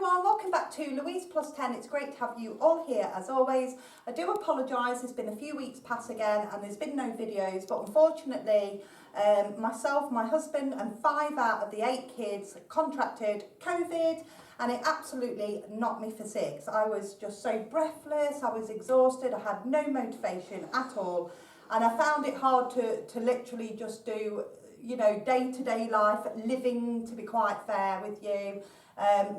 everyone, welcome back to Louise Plus 10. It's great to have you all here as always. I do apologise, it's been a few weeks past again and there's been no videos, but unfortunately myself, my husband and 5 out of the 8 kids contracted COVID and it absolutely knocked me for 6. I was just so breathless, I was exhausted, I had no motivation at all and I found it hard to literally just do day-to-day life, living, to be quite fair with you,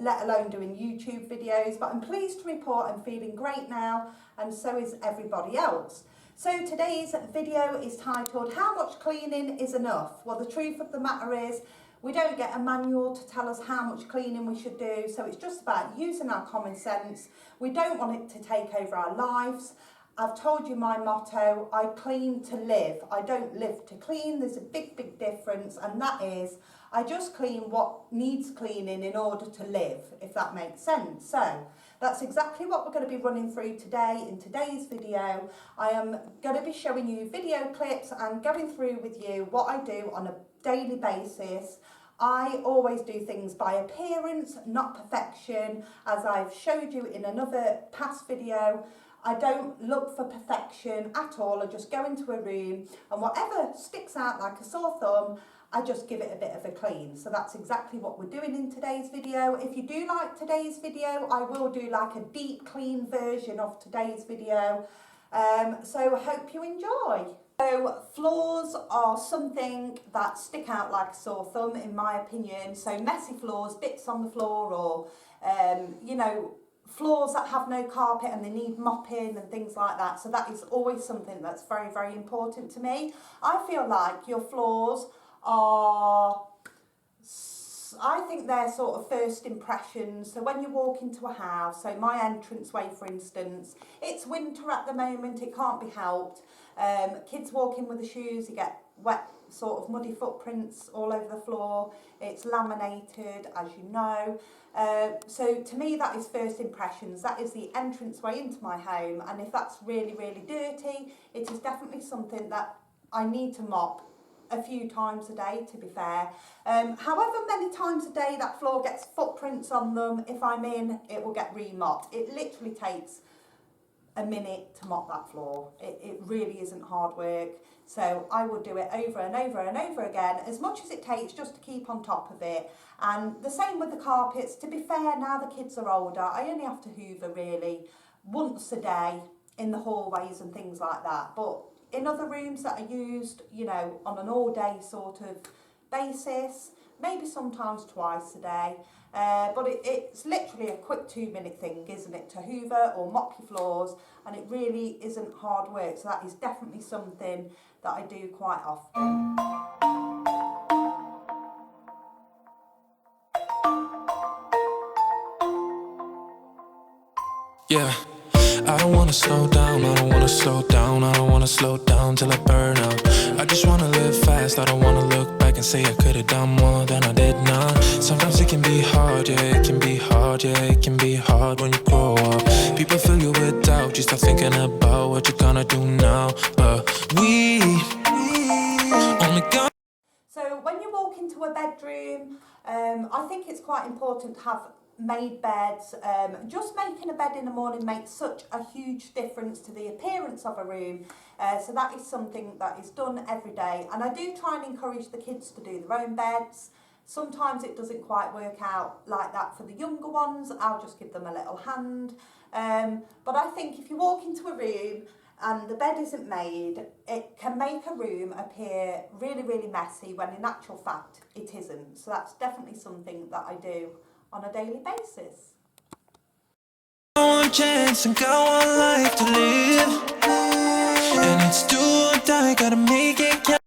let alone doing YouTube videos. But I'm pleased to report I'm feeling great now, and so is everybody else. So today's video is titled, How Much Cleaning is Enough? Well, the truth of the matter is, we don't get a manual to tell us how much cleaning we should do, so it's just about using our common sense. We don't want it to take over our lives. I've told you my motto, I clean to live. I don't live to clean. There's a big difference, and that is I just clean what needs cleaning in order to live, if that makes sense. So that's exactly what we're going to be running through today in today's video. I am going to be showing you video clips and going through with you what I do on a daily basis. I always do things by appearance, not perfection, as I've showed you in another past video. I don't look for perfection at all. I just go into a room and whatever sticks out like a sore thumb, I just give it a bit of a clean. So that's exactly what we're doing in today's video. If you do like today's video, I will do like a deep clean version of today's video. So I hope you enjoy. So floors are something that stick out like a sore thumb in my opinion. So messy floors, bits on the floor, or floors that have no carpet and they need mopping and things like that. So that is always something that's very important to me. I feel like your floors are, I think they're sort of first impressions. So when you walk into a house, so my entranceway for instance, it's winter at the moment, it can't be helped. Kids walk in with the shoes, you get wet sort of muddy footprints all over the floor. It's laminated, as you know. So to me that is first impressions. That is the entranceway into my home, and if that's really dirty, it is definitely something that I need to mop a few times a day, to be fair. However many times a day that floor gets footprints on them, if I'm in, it will get re-mopped. It literally takes a minute to mop that floor. It really isn't hard work. So I will do it over and over again, as much as it takes just to keep on top of it. And the same with the carpets. To be fair, now the kids are older, I only have to hoover really once a day in the hallways and things like that. But in other rooms that are used, on an all day sort of basis, maybe sometimes twice a day. But it's literally a quick 2-minute thing, isn't it, to hoover or mop your floors, and it really isn't hard work. So that is definitely something that I do quite often. Yeah, I don't wanna slow down, I don't wanna slow down, I don't wanna slow down till I burn out. I just wanna live fast, I don't wanna look back and say I could've done more than I did not. Sometimes it can be hard, yeah, it can be hard, yeah, it can be hard when you grow up. People fill you with doubt, you start thinking about what you're gonna do now. But we only got. So when you walk into a bedroom, I think it's quite important to have made beds. Just making a bed in the morning makes such a huge difference to the appearance of a room. So that is something that is done every day, and I do try and encourage the kids to do their own beds. Sometimes it doesn't quite work out like that for the younger ones. I'll just give them a little hand. But I think if you walk into a room and the bed isn't made, it can make a room appear really messy when in actual fact it isn't. So that's definitely something that I do on a daily basis. One chance and got one life to live, and it's do or die, gotta make it count.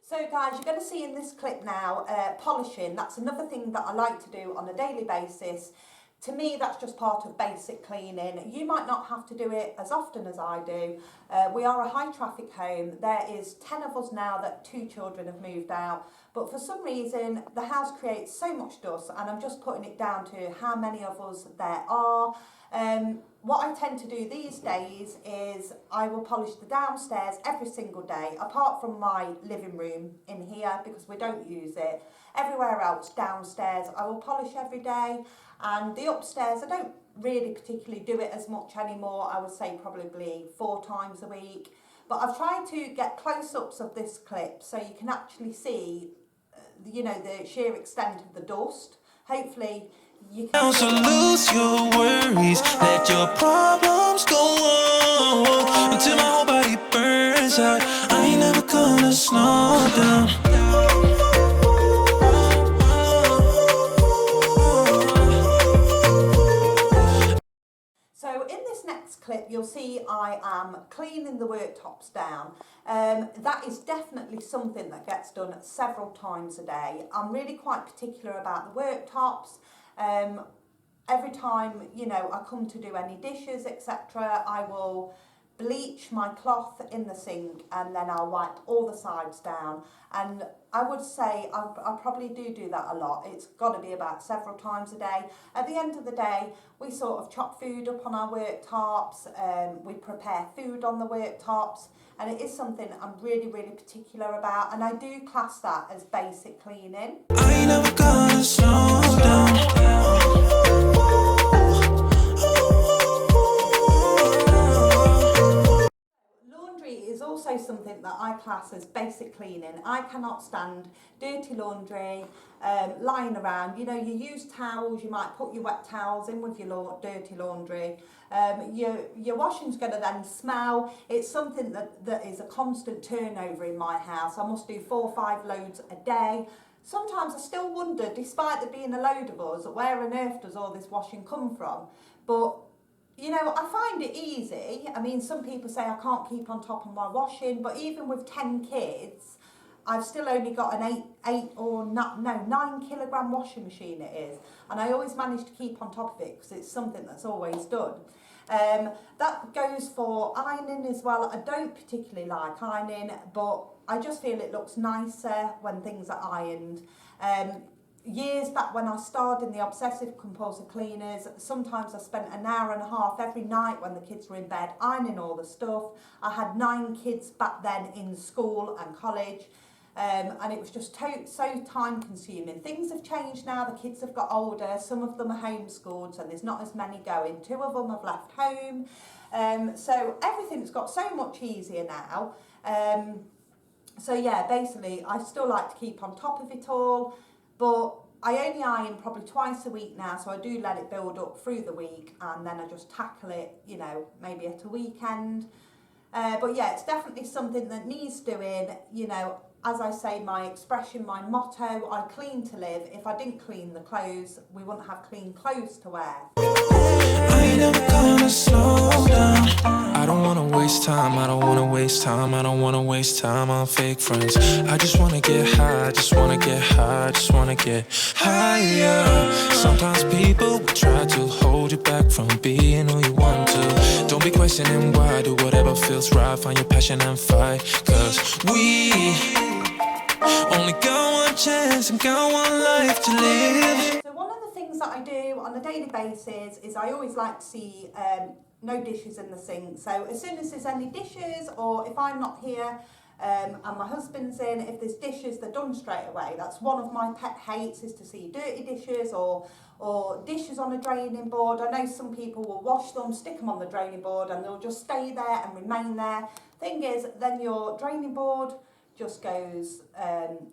So guys, you're going to see in this clip now polishing. That's another thing that I like to do on a daily basis. To me, that's just part of basic cleaning. You might not have to do it as often as I do. We are a high traffic home. There is 10 of us now that 2 children have moved out. but for some reason the house creates so much dust, and I'm just putting it down to how many of us there are. What I tend to do these days is I will polish the downstairs every single day, apart from my living room in here because we don't use it. Everywhere else downstairs I will polish every day, and the upstairs I don't really particularly do it as much anymore. I would say probably 4 times a week. But I've tried to get close-ups of this clip so you can actually see, you know, the sheer extent of the dust. Hopefully you can. So lose your worries, let your problems go on until my whole body burns out. I ain't never gonna slow down. So in this next clip, you'll see I am cleaning the worktops down. That is definitely something that gets done several times a day. I'm really quite particular about the worktops. Every time, you know, I come to do any dishes, etc., I will bleach my cloth in the sink and then I'll wipe all the sides down. And I would say I probably do that a lot. It's got to be about several times a day. At the end of the day, we sort of chop food up on our worktops, we prepare food on the worktops, and it is something I'm really particular about, and I do class that as basic cleaning. I ain't never gonna slow down. Is also something that I class as basic cleaning. I cannot stand dirty laundry lying around. You know, you use towels, you might put your wet towels in with your dirty laundry. Your washing's going to then smell. It's something that is a constant turnover in my house. I must do 4 or 5 loads a day. Sometimes I still wonder, despite there being a load of us, where on earth does all this washing come from? But you know, I find it easy. I mean, some people say I can't keep on top of my washing, but even with 10 kids, I've still only got an 9 kilogram washing machine it is. And I always manage to keep on top of it because it's something that's always done. That goes for ironing as well. I don't particularly like ironing, but I just feel it looks nicer when things are ironed. Years back when I starred in the Obsessive Compulsive Cleaners, sometimes I spent an hour and a half every night when the kids were in bed ironing all the stuff. I had 9 kids back then in school and college, and it was just so time consuming. Things have changed now, the kids have got older, some of them are homeschooled, so there's not as many going. 2 of them have left home, so everything's got so much easier now. So yeah, basically I still like to keep on top of it all. But I only iron probably twice a week now, so I do let it build up through the week and then I just tackle it, you know, maybe at a weekend. But yeah, it's definitely something that needs doing. You know, as I say, my expression, my motto, I clean to live. If I didn't clean the clothes, we wouldn't have clean clothes to wear. I ain't never gonna slow down. I don't wanna waste time, I don't wanna waste time, I don't wanna waste time on fake friends. I just wanna get high, just wanna get high, just wanna get higher. Sometimes people will try to hold you back from being who you want to. Don't be questioning why, do whatever feels right, find your passion and fight. Cause we only got one chance and got one life to live. So one of the things that I do on a daily basis is I always like to see no dishes in the sink. So as soon as there's any dishes, or if I'm not here and my husband's in, if there's dishes, they're done straight away. That's one of my pet hates, is to see dirty dishes or dishes on a draining board. I know some people will wash them, stick them on the draining board, and they'll just stay there and remain there. Thing is, then your draining board just goes,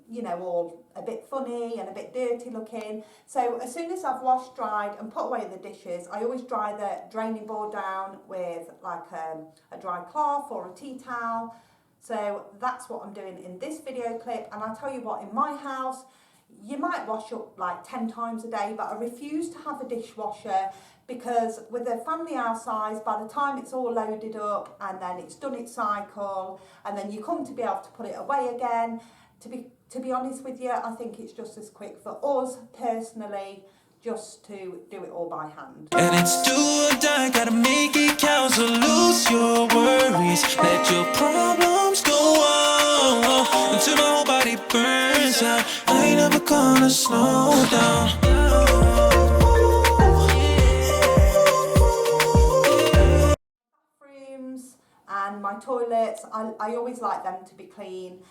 you know, all a bit funny and a bit dirty looking. So as soon as I've washed, dried and put away the dishes, I always dry the draining board down with like a dry cloth or a tea towel. So that's what I'm doing in this video clip. And I'll tell you what, in my house, you might wash up like 10 times a day, but I refuse to have a dishwasher because with a family our size, by the time it's all loaded up and then it's done its cycle and then you come to be able to put it away again, to be honest with you, I think it's just as quick for us personally just to do it all by hand. And it's do or die, gotta make it count. So lose your worries, let your problems go on until my whole body burns out. I ain't never gonna slow down. Bathrooms and my toilets, I always like them to be clean.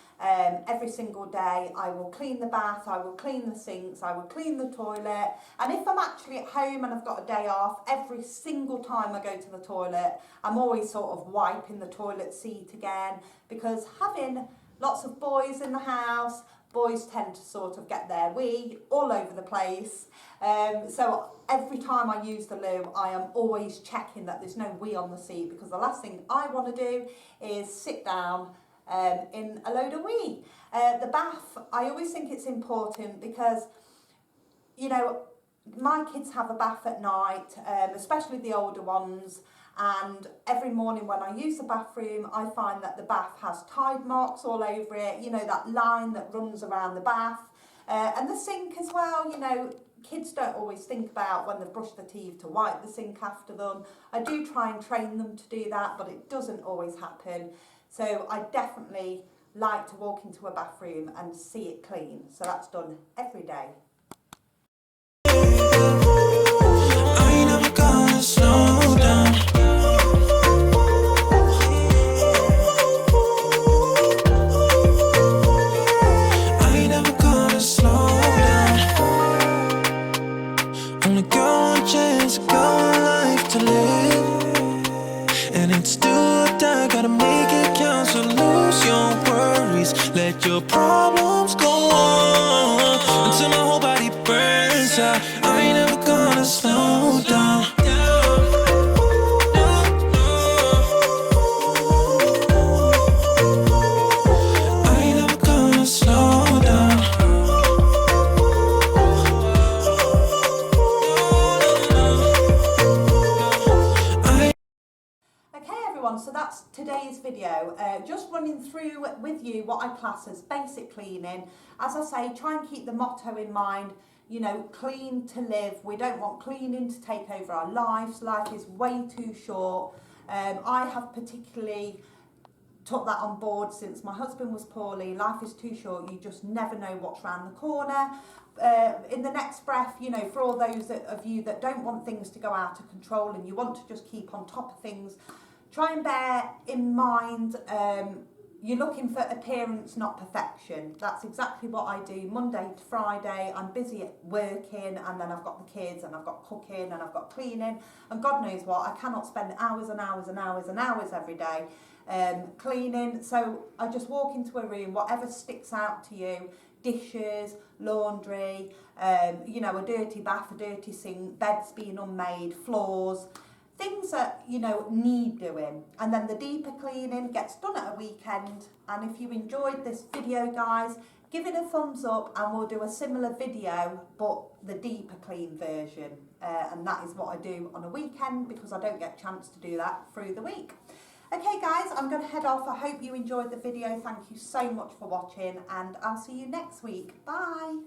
Every single day I will clean the bath, I will clean the sinks, I will clean the toilet, and if I'm actually at home and I've got a day off, every single time I go to the toilet I'm always sort of wiping the toilet seat again, because having lots of boys in the house, boys tend to sort of get their wee all over the place. So every time I use the loo, I am always checking that there's no wee on the seat, because the last thing I want to do is sit down in a load of wee. The bath, I always think it's important because, you know, my kids have a bath at night, especially the older ones, and every morning when I use the bathroom I find that the bath has tide marks all over it, you know, that line that runs around the bath, and the sink as well. You know, kids don't always think about when they've brushed their teeth to wipe the sink after them. I do try and train them to do that, but it doesn't always happen. So I definitely like to walk into a bathroom and see it clean, so that's done every day. I ain't never gonna slow down. I ain't never gonna slow down. Only got one chance, got one life to live, and it's do or die, gotta make it count. So lose your worries, let your problems go on until my whole body burns out. I ain't never gonna slow down. I ain't never gonna slow down. Okay everyone, so that's today's video. Just running through with you what I class as basic cleaning. As I say, try and keep the motto in mind, you know, clean to live. We don't want cleaning to take over our lives. Life is way too short. I have particularly took that on board since my husband was poorly. Life is too short, you just never know what's round the corner. In the next breath, you know, for all those of you that don't want things to go out of control and you want to just keep on top of things, try and bear in mind you're looking for appearance, not perfection. That's exactly what I do. Monday to Friday, I'm busy working, and then I've got the kids, and I've got cooking, and I've got cleaning, and God knows what. I cannot spend hours and hours and hours and hours every day cleaning. So I just walk into a room, whatever sticks out to you, dishes, laundry, you know, a dirty bath, a dirty sink, beds being unmade, floors, things that, you know, need doing. And then the deeper cleaning gets done at a weekend. And if you enjoyed this video, guys, give it a thumbs up and we'll do a similar video, but the deeper clean version. And that is what I do on a weekend, because I don't get a chance to do that through the week. Okay guys, I'm going to head off. I hope you enjoyed the video. Thank you so much for watching, and I'll see you next week. Bye.